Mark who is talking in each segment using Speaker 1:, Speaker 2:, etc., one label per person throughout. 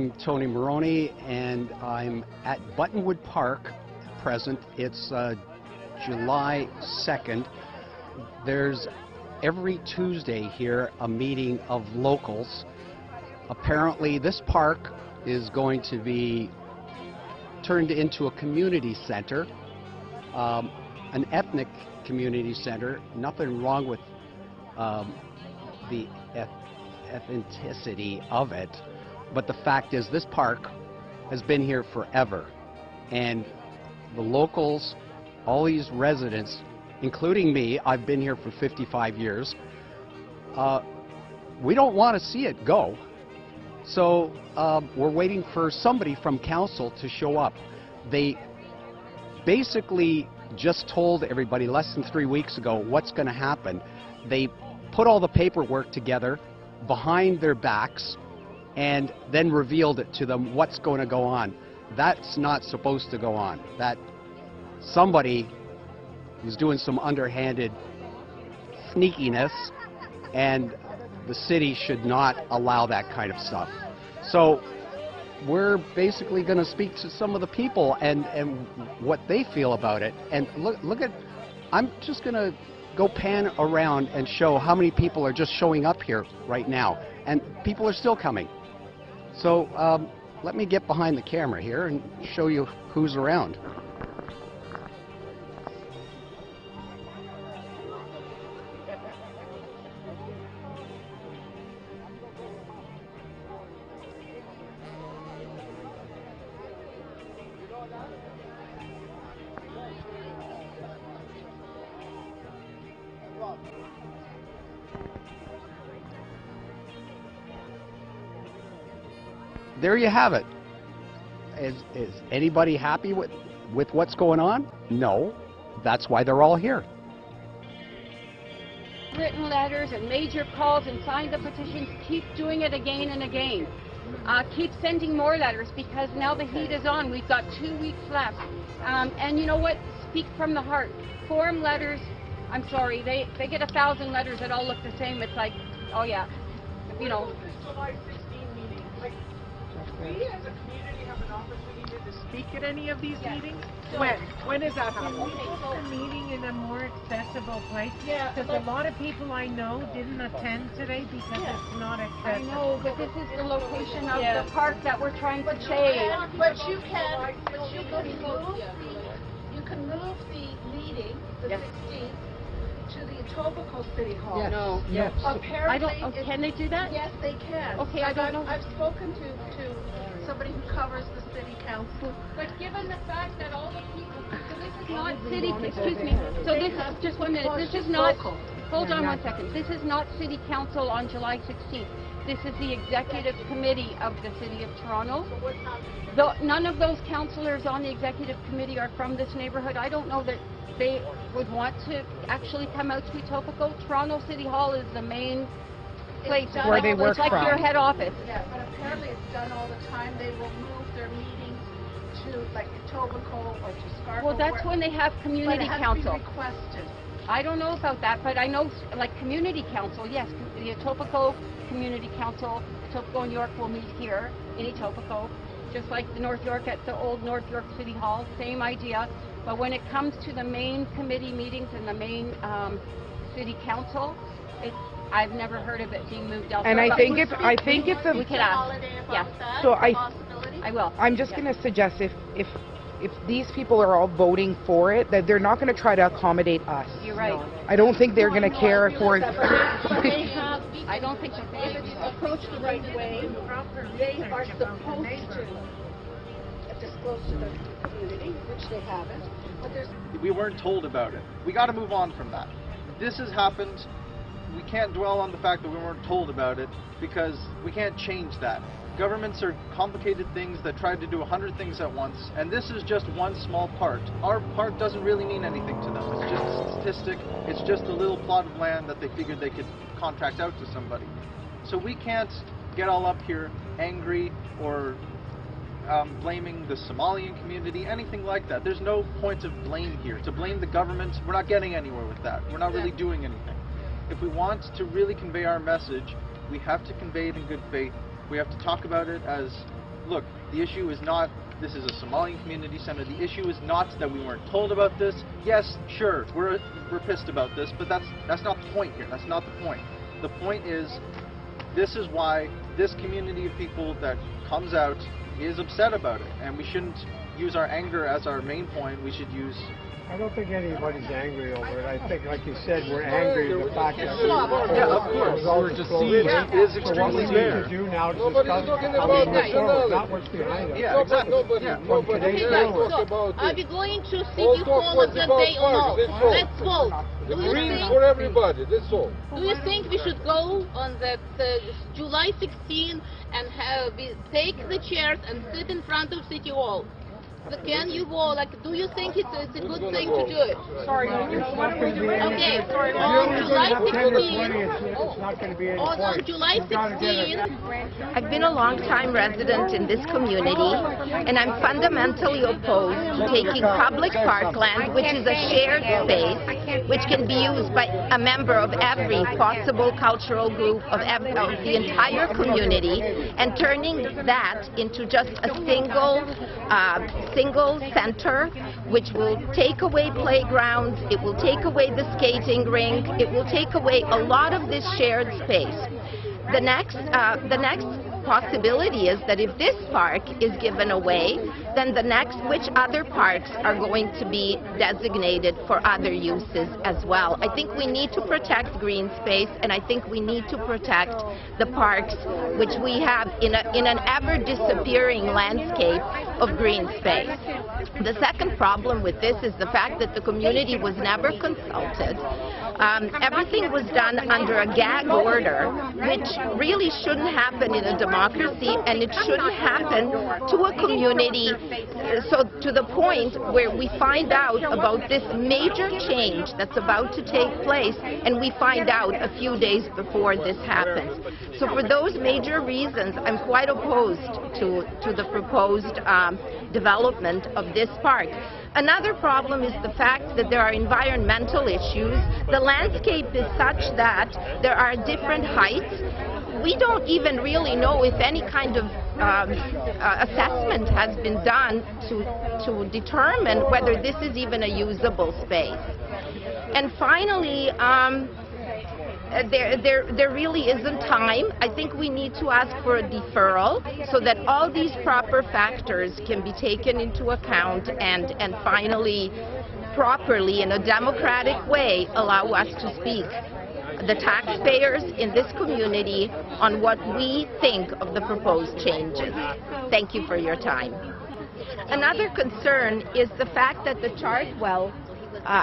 Speaker 1: I'm Tony Maroney, and I'm at Buttonwood Park present. It's July 2nd. There's every Tuesday here a meeting of locals. Apparently this park is going to be turned into a community center, an ethnic community center. Nothing wrong with the ethnicity of it, but the fact is this park has been here forever, and the locals, all these residents, including me, I've been here for 55 years, we don't want to see it go. So we're waiting for somebody from council to show up. They basically just told everybody less than 3 weeks ago what's going to happen. They put all the paperwork together behind their backs and then revealed it to them what's going to go on. That's not supposed to go on. That somebody is doing some underhanded sneakiness, and the city should not allow that kind of stuff. So we're basically going to speak to some of the people and what they feel about it. And look at, I'm just going to go pan around and show how many people are just showing up here right now, and people are still coming. So let me get behind the camera here and show you who's around. There you have it. Is anybody happy with what's going on? No. That's why they're all here.
Speaker 2: Written letters and major calls and signed the petitions. Keep doing it again and again. Keep sending more letters, because now the heat is on. We've got 2 weeks left. And you know what? Speak from the heart. Form letters. I'm sorry, they get 1,000 letters that all look the same. It's like, oh yeah, you know.
Speaker 3: We as a community have an opportunity to speak at any of these meetings? When is that happening?
Speaker 4: Can we put the meeting in a more accessible place?
Speaker 2: Yeah,
Speaker 4: because a lot of people I know didn't attend today because it's not accessible.
Speaker 2: I know, but this is the location of the park that we're trying to save.
Speaker 5: But you can move the meeting, the 16th, to the Etobicoke City Hall.
Speaker 1: Yes.
Speaker 2: No.
Speaker 1: Yes.
Speaker 5: Apparently,
Speaker 2: can they do that?
Speaker 5: yes, they can.
Speaker 2: Okay, I don't know.
Speaker 5: I've spoken to somebody who covers the city council.
Speaker 2: But given the fact that all the people, so this is not city, excuse me, so this is, just 1 minute, this is not, hold on 1 second, this is not city council on July 16th. This is the executive committee of the city of Toronto. None of those councillors on the executive committee are from this neighborhood. I don't know that they would want to actually come out to Etobicoke. Toronto City Hall is the main place
Speaker 4: where they work
Speaker 2: from. It's like your head office.
Speaker 5: Yeah, but apparently it's done all the time. They will move their meetings to like Etobicoke or to Scarborough.
Speaker 2: Well, that's when they have community council.
Speaker 5: But it has to be requested.
Speaker 2: I don't know about that, but I know like community council, yes, the Etobicoke Community Council, Etobicoke and York will meet here in Etobicoke, just like the North York at the old North York City Hall, same idea. But when it comes to the main committee meetings and the main city council, I've never heard of it being moved elsewhere.
Speaker 6: And I think it's a.
Speaker 2: We could ask.
Speaker 5: Holiday about that,
Speaker 6: So
Speaker 5: possibility.
Speaker 2: I will.
Speaker 6: I'm just going to suggest if these people are all voting for it, that they're not going to try to accommodate us.
Speaker 2: You're right.
Speaker 6: I don't think they're going to care if we're.
Speaker 2: I don't think that
Speaker 5: If it's approached the right way, they are supposed to disclose to the community, which they haven't. But there's
Speaker 3: We weren't told about it. We got to move on from that. This has happened. We can't dwell on the fact that we weren't told about it, because we can't change that. Governments are complicated things that try to do 100 things at once, and this is just one small part. Our part doesn't really mean anything to them. It's just a statistic. It's just a little plot of land that they figured they could contract out to somebody. So we can't get all up here angry or blaming the Somalian community, anything like that. There's no point of blame here. To blame the government, we're not getting anywhere with that. We're not really doing anything. If we want to really convey our message, we have to convey it in good faith. We have to talk about it as look, the issue is not, this is a Somalian community center, the issue is not that we weren't told about this. Yes, sure, we're pissed about this, but that's not the point here. That's not the point. The point is, this is why this community of people that comes out is upset about it, and we shouldn't use our anger as our main point. We should use...
Speaker 7: I don't think anybody's angry over it. I think, like you said, we're angry at the fact that
Speaker 3: yeah, of course.
Speaker 7: we're just seeing
Speaker 3: it is extremely
Speaker 7: so what we need to do now is discuss how we move forward, not what's behind us.
Speaker 3: Yeah, exactly.
Speaker 5: Are we going to City Hall on that day or no? Let's vote.
Speaker 8: Green for everybody, that's all.
Speaker 5: Do you think we should go on that July 16 and take the chairs and sit in front of City Hall? Can you vote? Like, do you think it's a good thing to do it?
Speaker 6: Sorry.
Speaker 5: Okay. On July 16.
Speaker 7: It's not going to be any
Speaker 5: On
Speaker 7: point.
Speaker 5: July 16.
Speaker 9: I've been a long-time resident in this community, and I'm fundamentally opposed to taking public parkland, which is a shared space, which can be used by a member of every possible cultural group of the entire community, and turning that into just a single center, which will take away playgrounds, it will take away the skating rink, it will take away a lot of this shared space. The next possibility is that if this park is given away, then which other parks are going to be designated for other uses as well. I think we need to protect green space, and I think we need to protect the parks which we have in an ever-disappearing landscape of green space. The second problem with this is the fact that the community was never consulted. Everything was done under a gag order, which really shouldn't happen in a democracy, and it shouldn't happen to a community, so to the point where we find out about this major change that's about to take place, and we find out a few days before this happens. So for those major reasons, I'm quite opposed to the proposed development of this park. Another problem is the fact that there are environmental issues. The landscape is such that there are different heights. We don't even really know if any kind of assessment has been done to determine whether this is even a usable space. And finally, there really isn't time. I think we need to ask for a deferral so that all these proper factors can be taken into account and finally, properly, in a democratic way, allow us to speak, the taxpayers in this community, on what we think of the proposed changes. Thank you for your time. Another concern is the fact that the Chartwell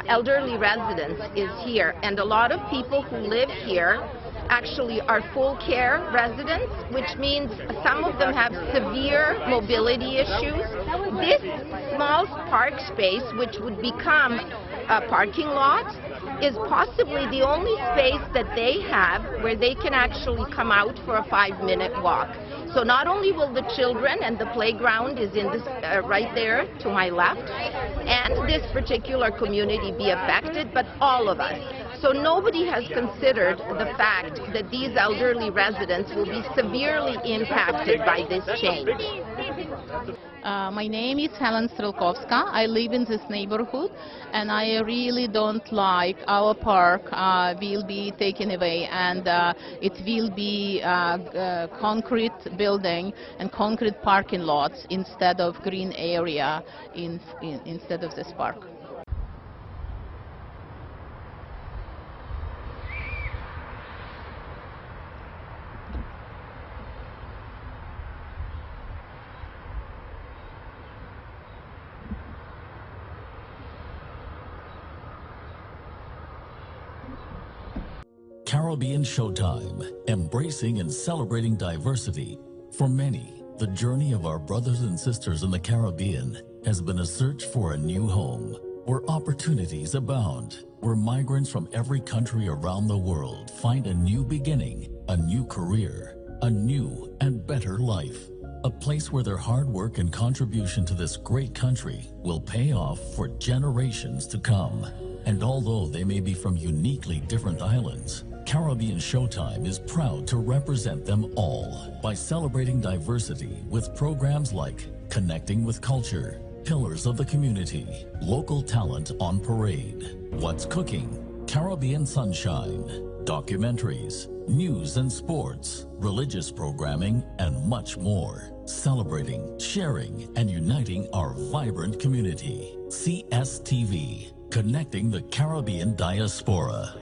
Speaker 9: elderly residence is here, and a lot of people who live here actually are full care residents, which means some of them have severe mobility issues. This small park space, which would become a parking lot, is possibly the only space that they have where they can actually come out for a 5-minute walk. So not only will the children, and the playground is in this right there to my left, and this particular community be affected, but all of us. So nobody has considered the fact that these elderly residents will be severely impacted by this change.
Speaker 10: My name is Helen Strelkovska. I live in this neighborhood, and I really don't like our park will be taken away, and it will be concrete building and concrete parking lots instead of green area instead of this park.
Speaker 11: Caribbean Showtime, embracing and celebrating diversity. For many, the journey of our brothers and sisters in the Caribbean has been a search for a new home, where opportunities abound, where migrants from every country around the world find a new beginning, a new career, a new and better life. A place where their hard work and contribution to this great country will pay off for generations to come. And although they may be from uniquely different islands, Caribbean Showtime is proud to represent them all by celebrating diversity with programs like Connecting with Culture, Pillars of the Community, Local Talent on Parade, What's Cooking, Caribbean Sunshine, documentaries, news and sports, religious programming, and much more. Celebrating, sharing, and uniting our vibrant community. CSTV, connecting the Caribbean diaspora.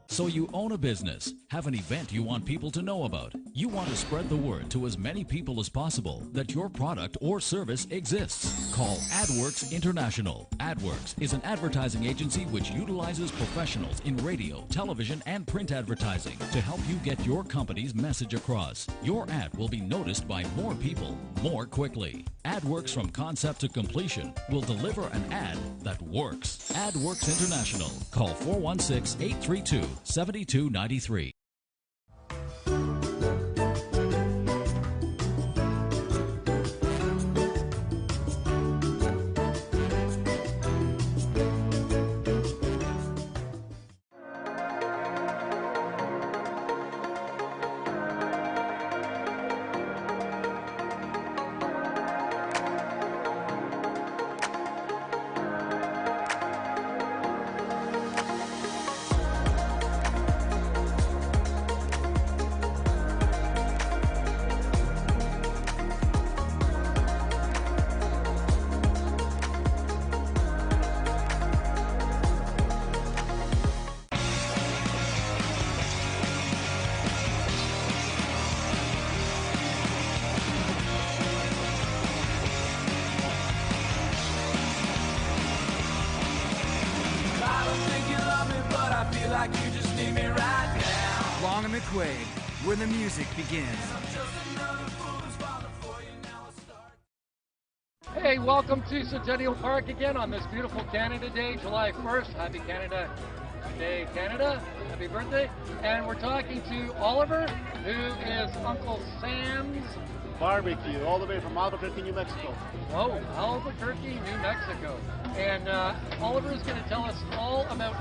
Speaker 12: So you own a business, have an event you want people to know about. You want to spread the word to as many people as possible that your product or service exists. Call AdWorks International. AdWorks is an advertising agency which utilizes professionals in radio, television, and print advertising to help you get your company's message across. Your ad will be noticed by more people, more quickly. AdWorks from concept to completion will deliver an ad that works. AdWorks International. Call 416-832-7293.
Speaker 13: Where the music begins.
Speaker 14: Hey, welcome to Centenial Park again on this beautiful Canada Day, July 1st. Happy Canada Day, Canada. Happy birthday. And we're talking to Oliver, who is Uncle Sam's
Speaker 15: Barbecue, all the way from Albuquerque, New Mexico.
Speaker 14: Whoa, Albuquerque, New Mexico. And Oliver is going to tell us all about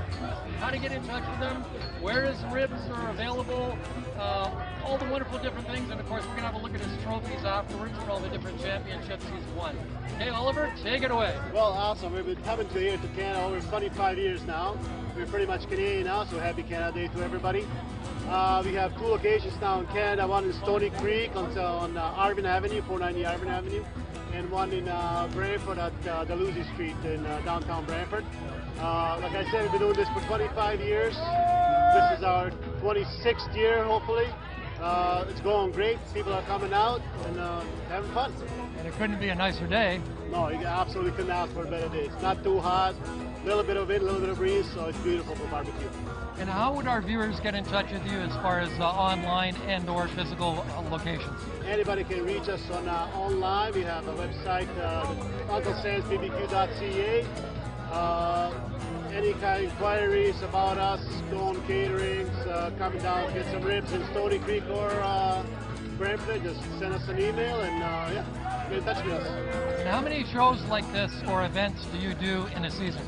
Speaker 14: how to get in touch with them, where his ribs are available, all the wonderful different things, and of course we're going to have a look at his trophies afterwards for all the different championships he's won. Hey Oliver, take it away.
Speaker 15: Well, awesome. We've been coming here to Canada over 25 years now. We're pretty much Canadian now, so happy Canada Day to everybody. We have two locations now in Canada, one in Stony Creek on Arvin Avenue, 490 Arvin Avenue, and one in Brantford at Dalhousie Street in downtown Brantford. Like I said, we've been doing this for 25 years. This is our 26th year, hopefully. It's going great. People are coming out and having fun.
Speaker 14: And it couldn't be a nicer day.
Speaker 15: No, you absolutely couldn't ask for a better day. It's not too hot, a little bit of wind, a little bit of breeze, so it's beautiful for barbecue.
Speaker 14: And how would our viewers get in touch with you as far as online and or physical locations?
Speaker 15: Anybody can reach us on online. We have a website, unclesamsbbq.ca. Any kind of inquiries about us, going caterings, coming down, get some ribs in Stony Creek or Brantford, just send us an email and yeah, get in touch with us.
Speaker 14: And how many shows like this or events do you do in a season?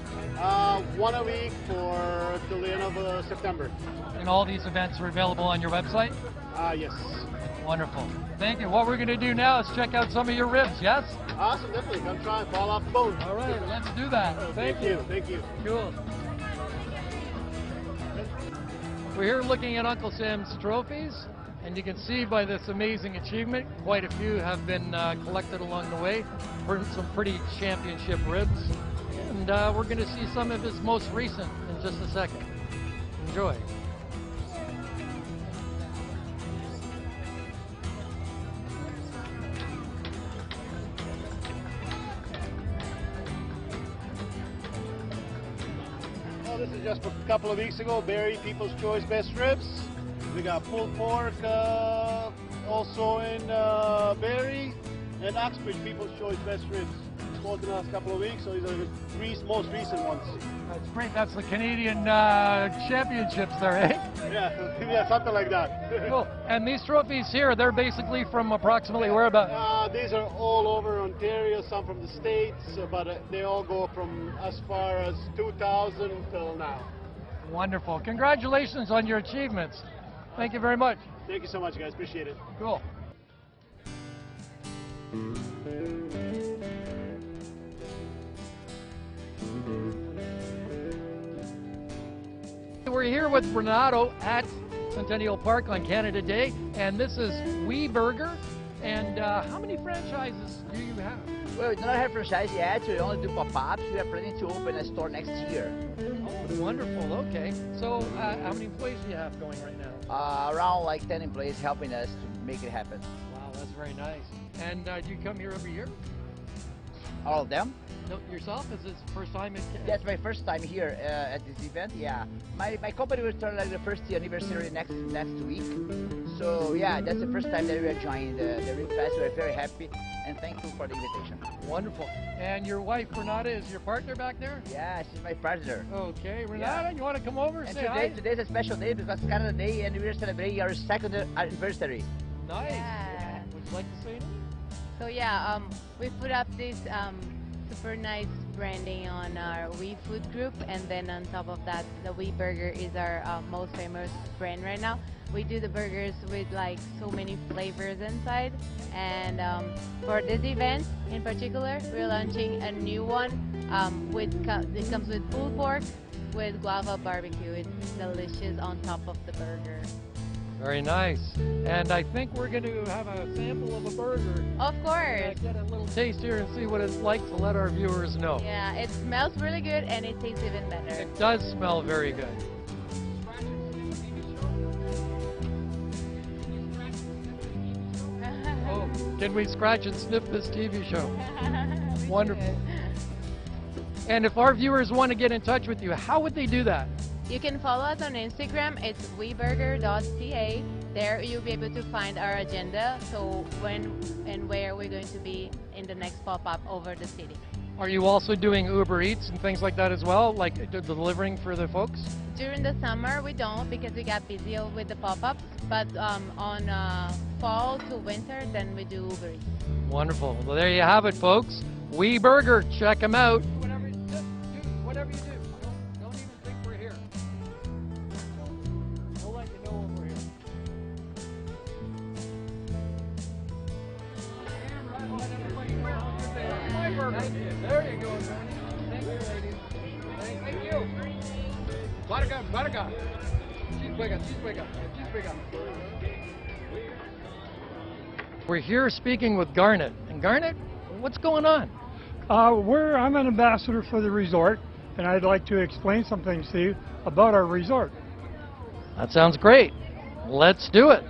Speaker 15: One a week for till the end of September.
Speaker 14: And all these events are available on your website?
Speaker 15: Yes.
Speaker 14: Wonderful. Thank you. What we're going to do now is check out some of your ribs, yes?
Speaker 15: Awesome, definitely. Come try and fall off the bone.
Speaker 14: All right, let's do that. Thank you.
Speaker 15: Thank you.
Speaker 14: Cool. We're here looking at Uncle Sam's trophies, and you can see by this amazing achievement, quite a few have been collected along the way for some pretty championship ribs. And we're going to see some of his most recent in just a second. Enjoy.
Speaker 15: This is just a couple of weeks ago, Barrie People's Choice Best Ribs. We got pulled pork also in Barrie, and Oxbridge People's Choice Best Ribs. Both in the last couple of weeks, so these are the most recent ones.
Speaker 14: That's great. That's the Canadian championships there, eh?
Speaker 15: Yeah, something like that.
Speaker 14: Cool. And these trophies here, they're basically from approximately whereabouts?
Speaker 15: These are all over Ontario, some from the States, but they all go from as far as 2000 till now.
Speaker 14: Wonderful. Congratulations on your achievements. Thank you very much.
Speaker 15: Thank you so much, guys. Appreciate it.
Speaker 14: Cool. We're here with Renato at Centennial Park on Canada Day, and this is We Burger. And how many franchises do you have?
Speaker 16: Well, we do not have franchise yet. We only do pop-ups. We are planning to open a store next year.
Speaker 14: Oh, wonderful. Okay. So how many employees do you have going right now?
Speaker 16: Around like 10 employees helping us to make it happen.
Speaker 14: Wow, that's very nice. And do you come here every year?
Speaker 16: All of them?
Speaker 14: No, yourself? Is this first time?
Speaker 16: That's my first time here at this event. Yeah, my company will turn like the first anniversary next week. So yeah, that's the first time that we are joining the Ribfest. We're very happy and thankful for the invitation.
Speaker 14: Wonderful. And your wife Renata is your partner back there?
Speaker 16: Yeah, she's my partner.
Speaker 14: Okay, Renata, you want to come over and say
Speaker 16: today,
Speaker 14: hi?
Speaker 16: Today's a special day because it's Canada Day and we're celebrating our second anniversary.
Speaker 14: Nice.
Speaker 17: Yeah.
Speaker 14: Would you like to say anything?
Speaker 17: So yeah, we put up this super nice branding on our We Food group, and then on top of that, the We Burger is our most famous brand right now. We do the burgers with like so many flavors inside, and for this event in particular, we're launching a new one. It comes with pulled pork with guava barbecue. It's delicious on top of the burger.
Speaker 14: Very nice. And I think we're going to have a sample of a burger.
Speaker 17: Of course.
Speaker 14: Get a little taste here and see what it's like to let our viewers know.
Speaker 17: Yeah, it smells really good and it tastes even better.
Speaker 14: It does smell very good. Oh, can we scratch and sniff this TV show? Wonderful. And if our viewers want to get in touch with you, how would they do that?
Speaker 17: You can follow us on Instagram. It's weburger.ca. There you'll be able to find our agenda, so when and where we're going to be in the next pop-up over the city.
Speaker 14: Are you also doing Uber Eats and things like that as well, like delivering for the folks?
Speaker 17: During the summer we don't, because we got busy with the pop-ups, but on fall to winter then we do Uber Eats.
Speaker 14: Wonderful. Well, there you have it, folks. We Burger, check them out. Whatever you do, don't even think we're here. We'll let you know when we're here. There you go, thank you, ladies. Thank you. Barga. Cheeseburger. We're here speaking with Garnet. And Garnet, what's going on?
Speaker 7: I'm an ambassador for the resort, and I'd like to explain some things to you about our resort.
Speaker 14: That sounds great. Let's do it.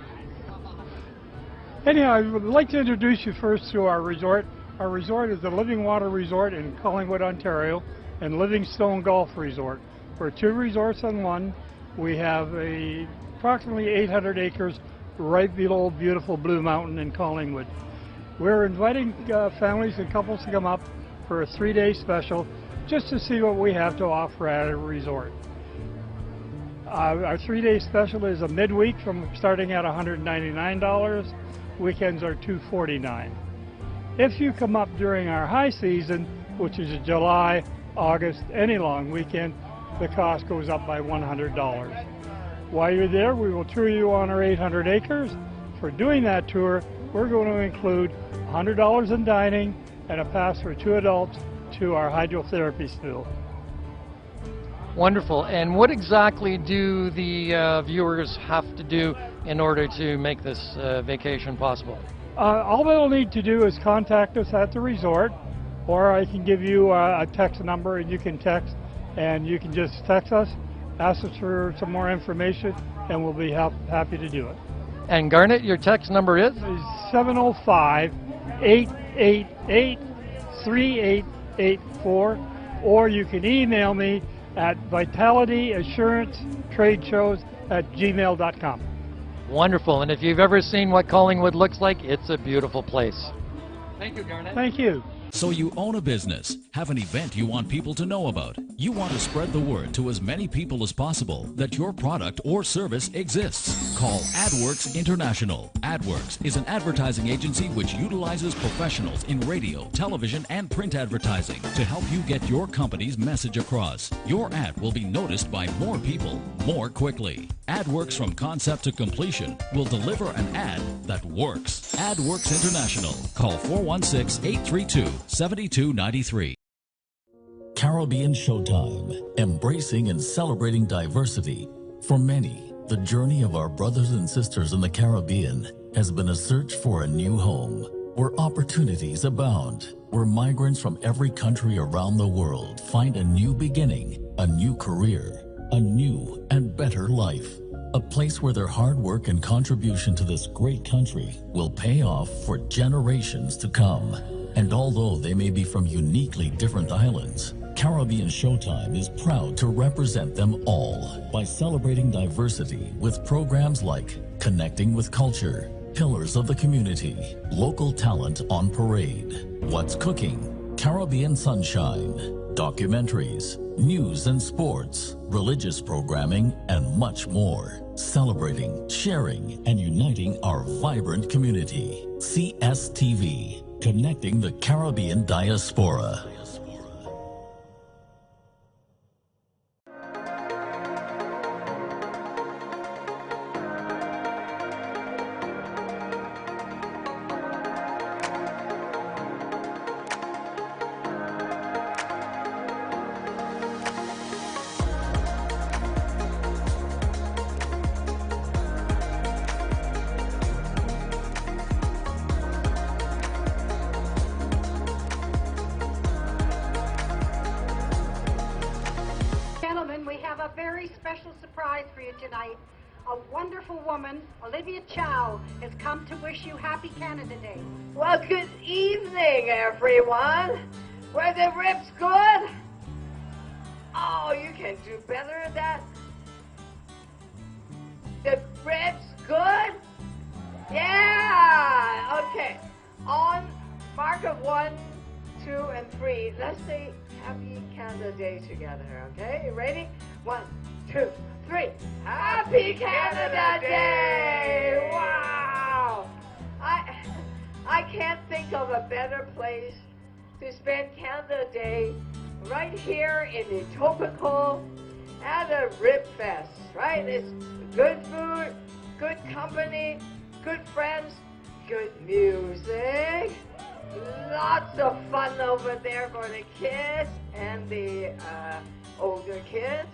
Speaker 7: Anyhow, I would like to introduce you first to our resort. Our resort is the Living Water Resort in Collingwood, Ontario, and Livingstone Golf Resort. We're two resorts in one. We have approximately 800 acres right below beautiful Blue Mountain in Collingwood. We're inviting families and couples to come up for a 3-day special just to see what we have to offer at a resort. Our 3-day special is a midweek starting at $199. Weekends are $249. If you come up during our high season, which is July, August, any long weekend, the cost goes up by $100. While you're there, we will tour you on our 800 acres. For doing that tour, we're going to include $100 in dining and a pass for 2 adults to our hydrotherapy school.
Speaker 14: Wonderful. And what exactly do the viewers have to do in order to make this vacation possible?
Speaker 7: All they'll need to do is contact us at the resort, or I can give you a text number and you can text, and you can just text us, ask us for some more information, and we'll be happy to do it.
Speaker 14: And Garnet, your text number is?
Speaker 7: 705-888-3884, or you can email me at vitalityassuranceTradeshows@gmail.com.
Speaker 14: Wonderful. And if you've ever seen what Collingwood looks like, it's a beautiful place. Thank you, Garnet.
Speaker 7: Thank you.
Speaker 12: So you own a business, have an event you want people to know about. You want to spread the word to as many people as possible that your product or service exists. Call AdWorks International. AdWorks is an advertising agency which utilizes professionals in radio, television, and print advertising to help you get your company's message across. Your ad will be noticed by more people, more quickly. AdWorks from concept to completion will deliver an ad that works. AdWorks International. Call 416-832-7293.
Speaker 11: Caribbean Showtime, embracing and celebrating diversity. For many, the journey of our brothers and sisters in the Caribbean has been a search for a new home, where opportunities abound, where migrants from every country around the world find a new beginning, a new career, a new and better life. A place where their hard work and contribution to this great country will pay off for generations to come. And although they may be from uniquely different islands, Caribbean Showtime is proud to represent them all by celebrating diversity with programs like Connecting with Culture, Pillars of the Community, Local Talent on Parade, What's Cooking, Caribbean Sunshine, documentaries, news and sports, religious programming, and much more. Celebrating, sharing, and uniting our vibrant community. CSTV, connecting the Caribbean diaspora.
Speaker 18: We have a very special surprise for you tonight. A wonderful woman, Olivia Chow, has come to wish you Happy Canada Day.
Speaker 19: Well, good evening, everyone. Were the ribs good? Oh, you can do better at that. The ribs good? Yeah! Okay. On mark of 1, 2, and 3, let's say Happy Canada Day together, okay? You ready? 1, 2, 3. Happy Canada Day! Wow! I can't think of a better place to spend Canada Day right here in Etobicoke at a Ribfest, right? It's good food, good company, good friends, good music. Lots of fun over there for the kids and the older kids,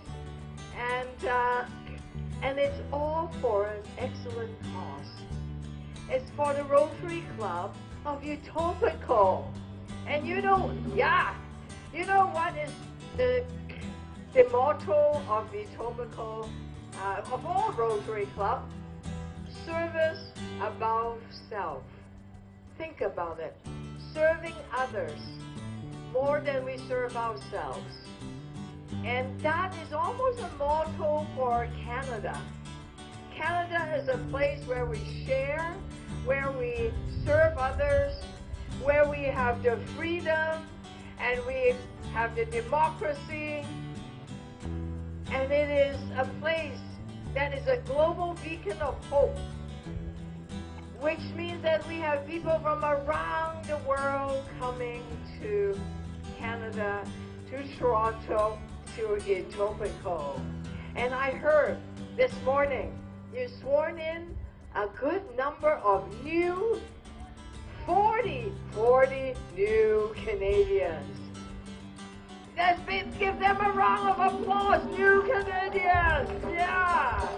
Speaker 19: and it's all for an excellent cause. It's for the Rotary Club of Etobicoke, and you know what is the motto of Etobicoke, of all Rotary Club? Service above self. Think about it. Serving others more than we serve ourselves. And that is almost a motto for Canada. Canada is a place where we share, where we serve others, where we have the freedom, and we have the democracy. And it is a place that is a global beacon of hope, which means that we have people from around the world coming to Canada, to Toronto, to Etobicoke. And I heard this morning you sworn in a good number of new, 40 new Canadians. Let's give them a round of applause, new Canadians! Yeah!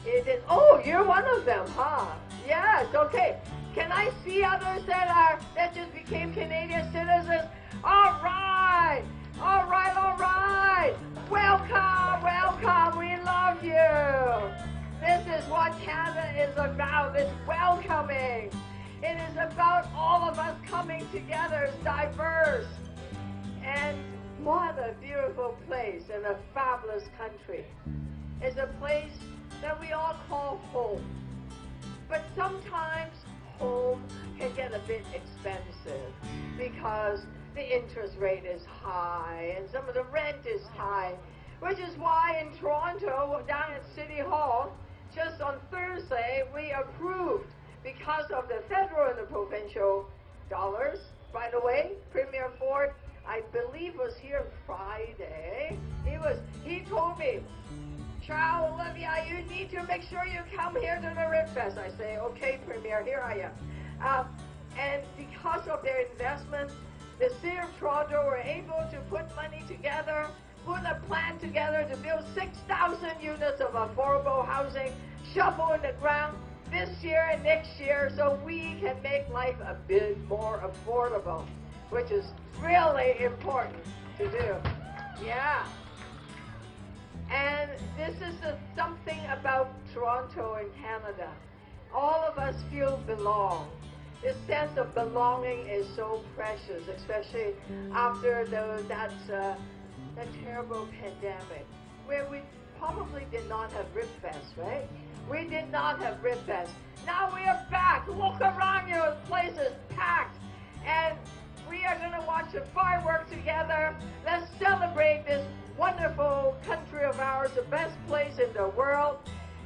Speaker 19: It is, oh, you're one of them, huh? Yes, okay. Can I see others that just became Canadian citizens? All right! All right, all right! Welcome, welcome, we love you! This is what Canada is about, it's welcoming. It is about all of us coming together, diverse. And what a beautiful place and a fabulous country. It's a place that we all call home. But sometimes home can get a bit expensive because the interest rate is high and some of the rent is high, which is why in Toronto, down at City Hall, just on Thursday, we approved, because of the federal and the provincial dollars. By the way, Premier Ford, I believe, was here Friday. He told me, Charles, Olivia, you need to make sure you come here to the Ribfest. I say, okay, Premier, here I am. And because of their investment, the City of Toronto were able to put money together, put a plan together to build 6,000 units of affordable housing, shovel in the ground this year and next year, so we can make life a bit more affordable, which is really important to do. Yeah. And this is something about Toronto and Canada. All of us feel belong. This sense of belonging is so precious, especially after that terrible pandemic, where we probably did not have Ribfest, right? We did not have Ribfest. Now we are back. Look around you, the place is packed. And we are going to watch the fireworks together. Let's celebrate this wonderful country of ours, the best place in the world.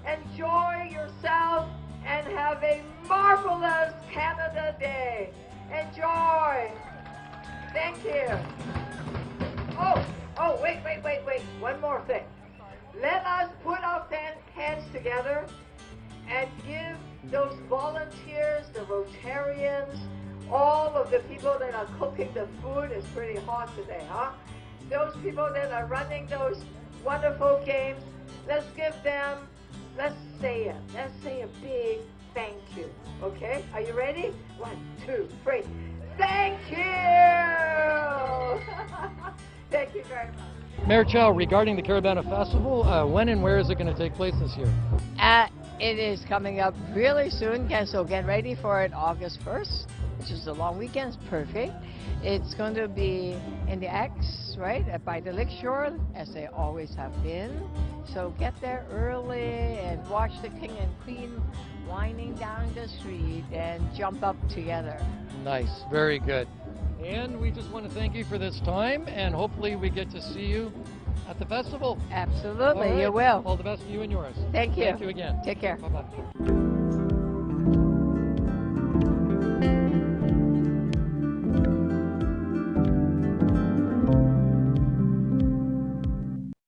Speaker 19: Enjoy yourself and have a marvelous Canada Day. Enjoy. Thank you. Oh, wait. One more thing. Let us put our hands together and give those volunteers, the Rotarians, all of the people that are cooking the food. It's pretty hot today, huh? Those people that are running those wonderful games, let's give them, let's say a big thank you, okay? Are you ready? 1, 2, 3. Thank you! Thank you very much.
Speaker 14: Mayor Chow, regarding the Caribana Festival, when and where is it going to take place this year?
Speaker 20: It is coming up really soon, so get ready for it August 1st, which is a long weekend. It's perfect. It's going to be in the X, right, by the lakeshore, as they always have been. So get there early and watch the King and Queen winding down the street and jump up together.
Speaker 14: Nice, very good. And we just want to thank you for this time, and hopefully we get to see you at the festival.
Speaker 20: Absolutely,
Speaker 14: All right.
Speaker 20: you will.
Speaker 14: All the best to you and yours.
Speaker 20: Thank you.
Speaker 14: Thank you again.
Speaker 20: Take care.
Speaker 14: Bye-bye.